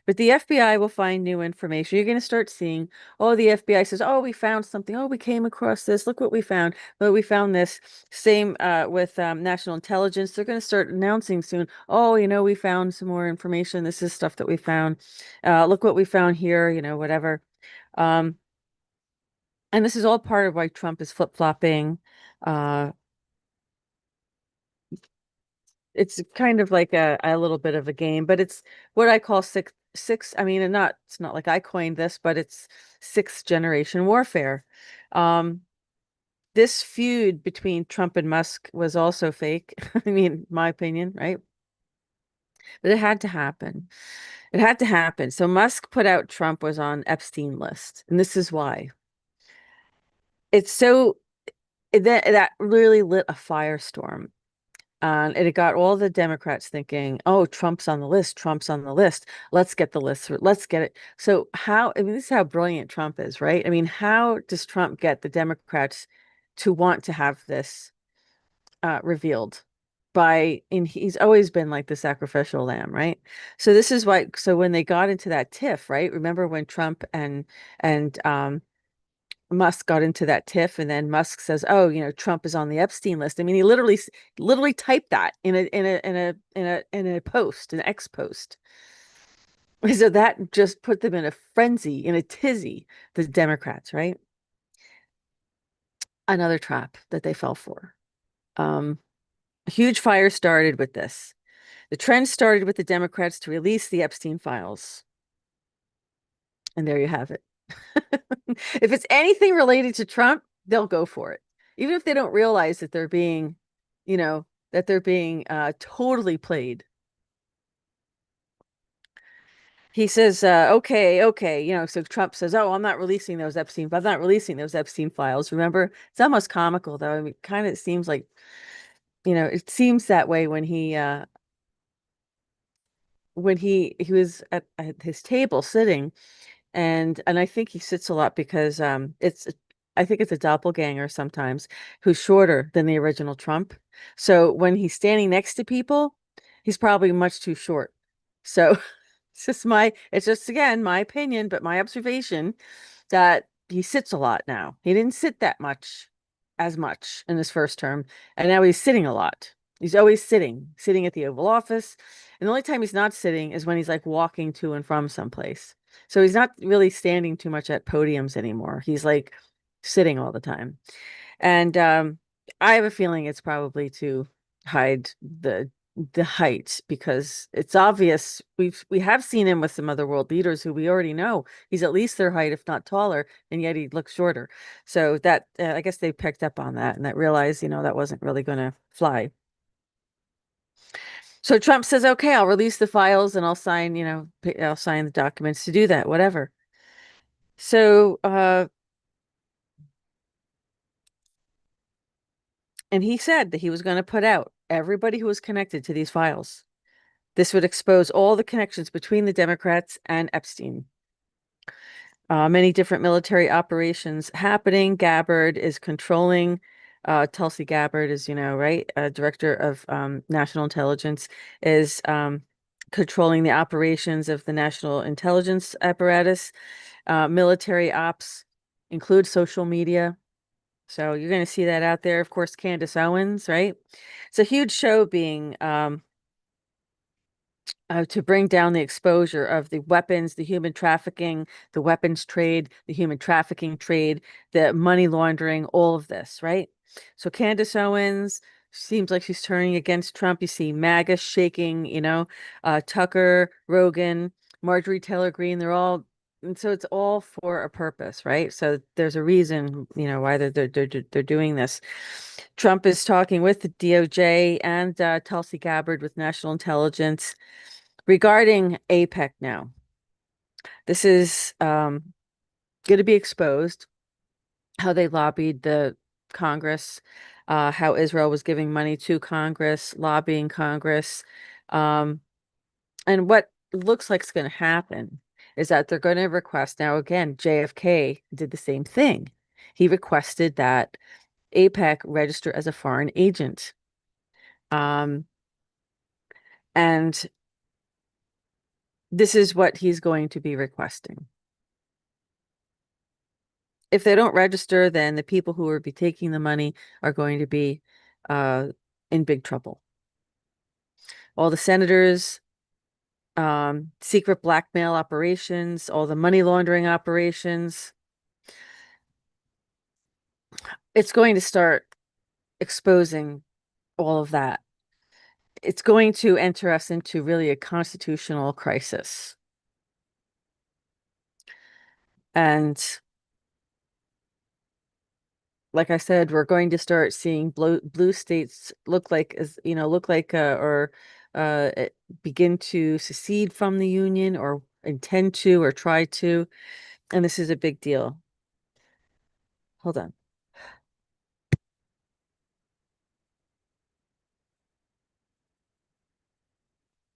But the FBI will find new information. You're going to start seeing, oh, the FBI says, oh, we found something. Oh, we came across this. Look what we found. But we found this. Same with national intelligence. They're going to start announcing soon, oh, we found some more information. This is stuff that we found. Look what we found here, whatever. Um, and this is all part of why Trump is flip-flopping. Uh, it's kind of like a little bit of a game, but it's what I call six. I mean, it's not like I coined this, but it's sixth generation warfare. Um, this feud between Trump and Musk was also fake. I mean, my opinion, right? But it had to happen. It had to happen. So Musk put out Trump was on Epstein list, and this is why. It's so that really lit a firestorm. And it got all the Democrats thinking, oh, Trump's on the list. Trump's on the list. Let's get the list. Let's get it. So I mean, this is how brilliant Trump is, right? I mean, how does Trump get the Democrats to want to have this revealed and he's always been like the sacrificial lamb, right? So this is why, so when they got into that tiff, right? Remember when Trump and Musk got into that tiff, and then Musk says, "Oh, Trump is on the Epstein list." I mean, he literally typed that in a post, an X post. So that just put them in a frenzy, in a tizzy, the Democrats, right? Another trap that they fell for. A huge fire started with this. The trend started with the Democrats to release the Epstein files, and there you have it. If it's anything related to Trump, they'll go for it. Even if they don't realize that you know, they're being totally played. He says, okay, okay, so Trump says, oh, I'm not releasing those Epstein files. Remember? It's almost comical though. I mean, kind of seems like, it seems that way when he was at his table sitting. And I think he sits a lot because I think it's a doppelganger sometimes who's shorter than the original Trump. So when he's standing next to people, he's probably much too short. So it's just again my opinion, but my observation that he sits a lot now. He didn't sit that much as much in his first term, and now he's sitting a lot. He's always sitting at the Oval Office. And the only time he's not sitting is when he's like walking to and from someplace. So he's not really standing too much at podiums anymore. He's like sitting all the time. And I have a feeling it's probably to hide the height because it's obvious we have seen him with some other world leaders who we already know he's at least their height, if not taller, and yet he looks shorter. So that I guess they picked up on that and that realized, that wasn't really going to fly. So Trump says, okay, I'll release the files and I'll sign the documents to do that, whatever. So, and he said that he was going to put out everybody who was connected to these files. This would expose all the connections between the Democrats and Epstein. Many different military operations happening. Gabbard is controlling. Tulsi Gabbard is, right? Director of National Intelligence is controlling the operations of the national intelligence apparatus. Military ops include social media. So you're going to see that out there. Of course, Candace Owens, right? It's a huge show being to bring down the exposure of the weapons, the human trafficking, the weapons trade, the human trafficking trade, the money laundering, all of this, right? So Candace Owens seems like she's turning against Trump. You see MAGA shaking, Tucker, Rogan, Marjorie Taylor Greene, and so it's all for a purpose, right? So there's a reason, why they're doing this. Trump is talking with the DOJ and Tulsi Gabbard with National Intelligence regarding APEC now. This is going to be exposed, how they lobbied the Congress, how Israel was giving money to Congress, lobbying Congress. And what looks like is going to happen is that they're going to request, now again, JFK did the same thing. He requested that APEC register as a foreign agent. Um, and this is what he's going to be requesting. If they don't register, then the people who will be taking the money are going to be uh, in big trouble. All the senators, secret blackmail operations, all the money laundering operations, it's going to start exposing all of that. It's going to enter us into really a constitutional crisis. And like I said, we're going to start seeing blue states look like or begin to secede from the union or intend to or try to. And this is a big deal. Hold on.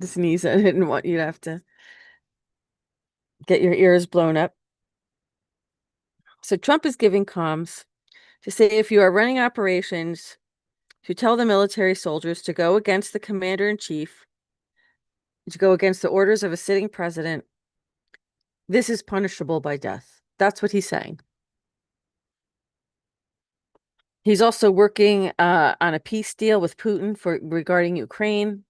The sneeze, I didn't want you to have to get your ears blown up. So Trump is giving comms to say if you are running operations, to tell the military soldiers to go against the commander in chief, to go against the orders of a sitting president, this is punishable by death. That's what he's saying. He's also working on a peace deal with Putin regarding Ukraine,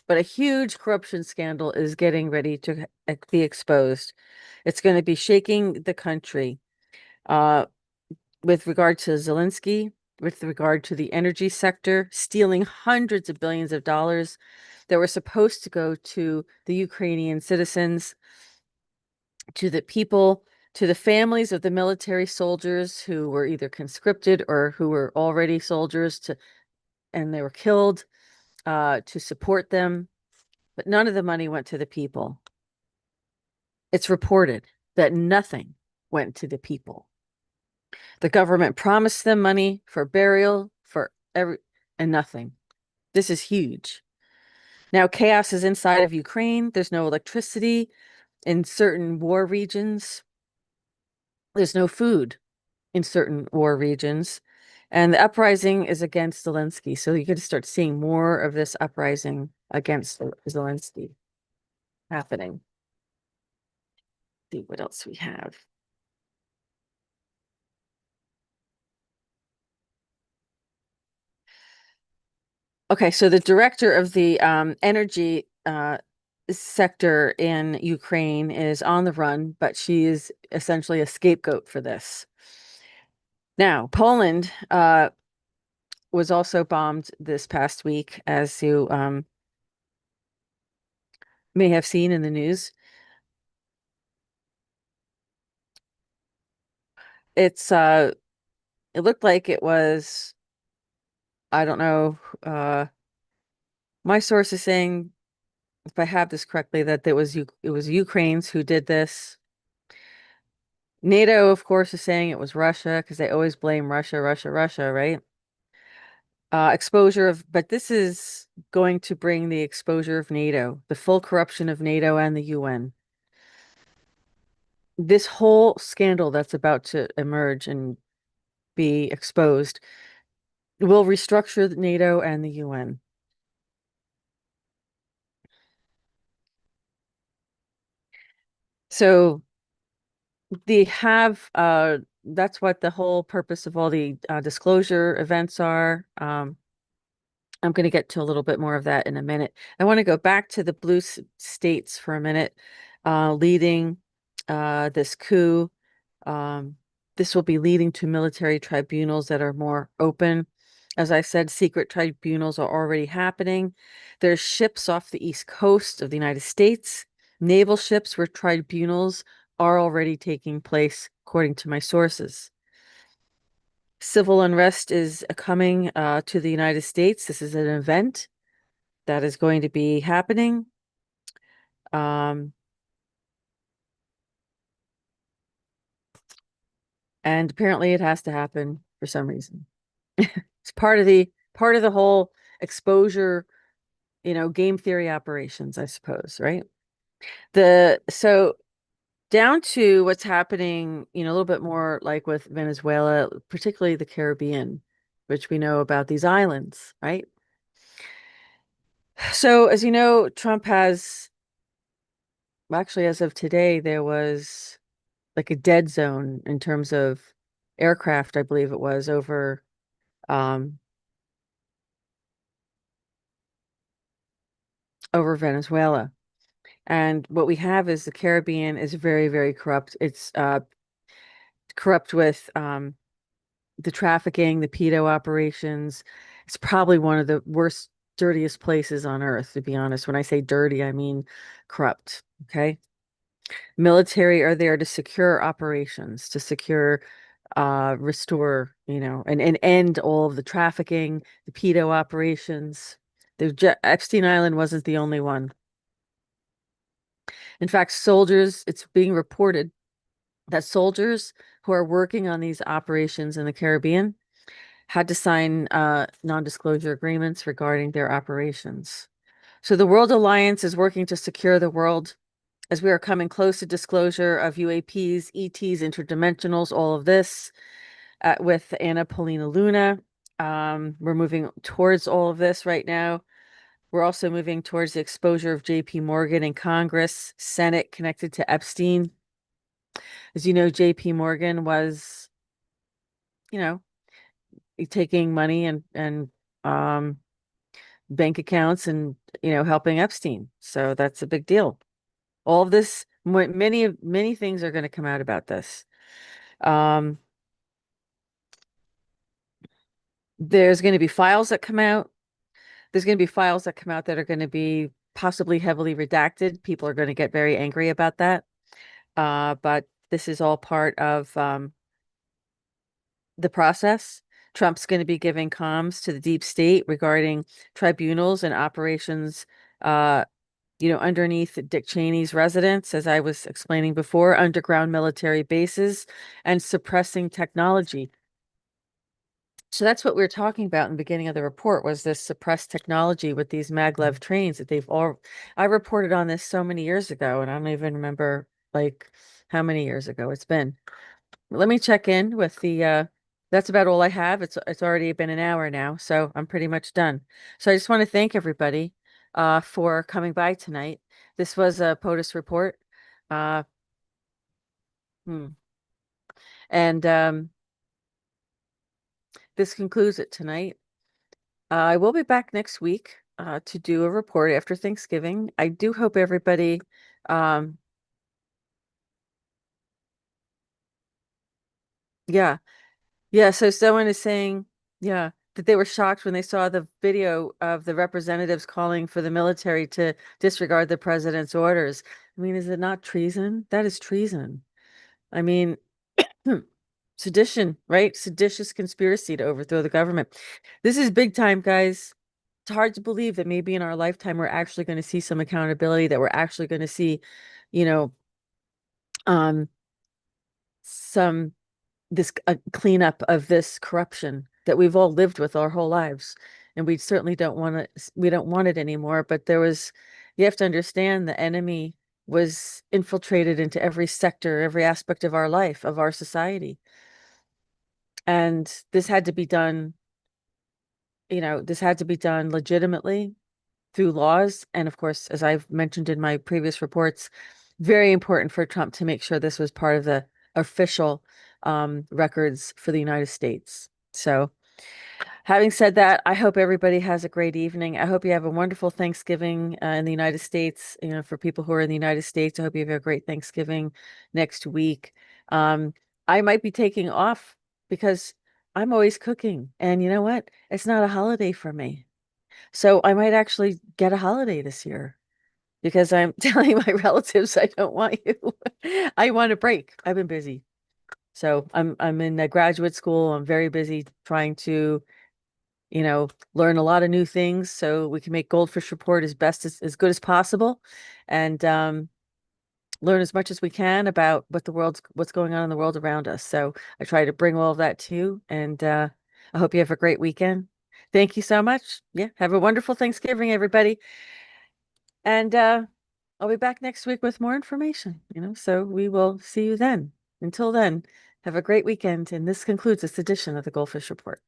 but a huge corruption scandal is getting ready to be exposed. It's going to be shaking the country with regard to Zelensky, with regard to the energy sector, stealing hundreds of billions of dollars that were supposed to go to the Ukrainian citizens, to the people, to the families of the military soldiers who were either conscripted or who were already soldiers and they were killed, to support them. But none of the money went to the people. It's reported that nothing went to the people. The government promised them money for burial, and nothing. This is huge. Now, chaos is inside of Ukraine. There's no electricity in certain war regions. There's no food in certain war regions. And the uprising is against Zelensky. So you're going to start seeing more of this uprising against Zelensky happening. See what else we have. Okay, so the director of the energy sector in Ukraine is on the run, but she is essentially a scapegoat for this. Now, Poland was also bombed this past week, as you may have seen in the news. It looked like it was, I don't know, my source is saying, if I have this correctly, that it was Ukraine's who did this. NATO, of course, is saying it was Russia because they always blame Russia, Russia, Russia, right? But this is going to bring the exposure of NATO, the full corruption of NATO and the UN. This whole scandal that's about to emerge and be exposed will restructure NATO and the UN. So that's what the whole purpose of all the disclosure events are. I'm going to get to a little bit more of that in a minute. I want to go back to the blue states for a minute, leading this coup. This will be leading to military tribunals that are more open. As I said, secret tribunals are already happening. There's ships off the east coast of the United States, naval ships where tribunals are already taking place, according to my sources. Civil unrest is coming to the United States. This is an event that is going to be happening. Um, and apparently it has to happen for some reason. It's part of the whole exposure, game theory operations, I suppose, right? So down to what's happening, a little bit more like with Venezuela, particularly the Caribbean, which we know about these islands, right? So as you know, Trump has, well, actually, as of today, there was like a dead zone in terms of aircraft, I believe it was, um over Venezuela. And what we have is the Caribbean is very, very corrupt. It's corrupt with the trafficking, the pedo operations. It's probably one of the worst, dirtiest places on earth, to be honest. When I say dirty, I mean corrupt. Okay. Military are there to secure operations, to secure, restore, and end all of the trafficking, the pedo operations. Epstein Island wasn't the only one. In fact, it's being reported that soldiers who are working on these operations in the Caribbean had to sign non-disclosure agreements regarding their operations. So the World Alliance is working to secure the world as we are coming close to disclosure of UAPs, ETs, interdimensionals, all of this with Anna Paulina Luna. We're moving towards all of this right now. We're also moving towards the exposure of JP Morgan in Congress, Senate connected to Epstein. As you know, JP Morgan was, you know, taking money and um bank accounts and helping Epstein. So that's a big deal. All of this, many things are going to come out about this. Um, there's going to be files that come out. There's going to be files that come out that are going to be possibly heavily redacted. People are going to get very angry about that. But this is all part of the process. Trump's going to be giving comms to the deep state regarding tribunals and operations, uh, underneath Dick Cheney's residence, as I was explaining before, underground military bases and suppressing technology. So that's what we were talking about in the beginning of the report was this suppressed technology with these maglev trains that I reported on this so many years ago, and I don't even remember like how many years ago it's been. Let me check in with that's about all I have. It's already been an hour now, so I'm pretty much done. So I just want to thank everybody for coming by tonight. This was a POTUS report. Uh hmm. And this concludes it tonight. I will be back next week to do a report after Thanksgiving. I do hope everybody um yeah. Yeah, so someone is saying, yeah, that they were shocked when they saw the video of the representatives calling for the military to disregard the president's orders. I mean, is it not treason? That is treason. I mean, sedition, right? Seditious conspiracy to overthrow the government. This is big time, guys. It's hard to believe that maybe in our lifetime we're actually going to see some accountability, that we're actually going to see, you know, um, some this cleanup of this corruption that we've all lived with our whole lives, and we certainly don't want it. We don't want it anymore. But you have to understand, the enemy was infiltrated into every sector, every aspect of our life, of our society, and this had to be done. This had to be done legitimately through laws, and of course, as I've mentioned in my previous reports, very important for Trump to make sure this was part of the official records for the United States. So, having said that, I hope everybody has a great evening. I hope you have a wonderful Thanksgiving in the United States. For people who are in the United States, I hope you have a great Thanksgiving next week. Um, I might be taking off because I'm always cooking, and you know what? It's not a holiday for me. So I might actually get a holiday this year because I'm telling my relatives I don't want you. I want a break. I've been busy. So I'm in graduate school. I'm very busy trying to learn a lot of new things so we can make Goldfish Report as good as possible, and learn as much as we can about what's going on in the world around us. So I try to bring all of that to you, and I hope you have a great weekend. Thank you so much. Yeah, have a wonderful Thanksgiving, everybody. And I'll be back next week with more information, so we will see you then. Until then, have a great weekend. And this concludes this edition of the Goldfish Report.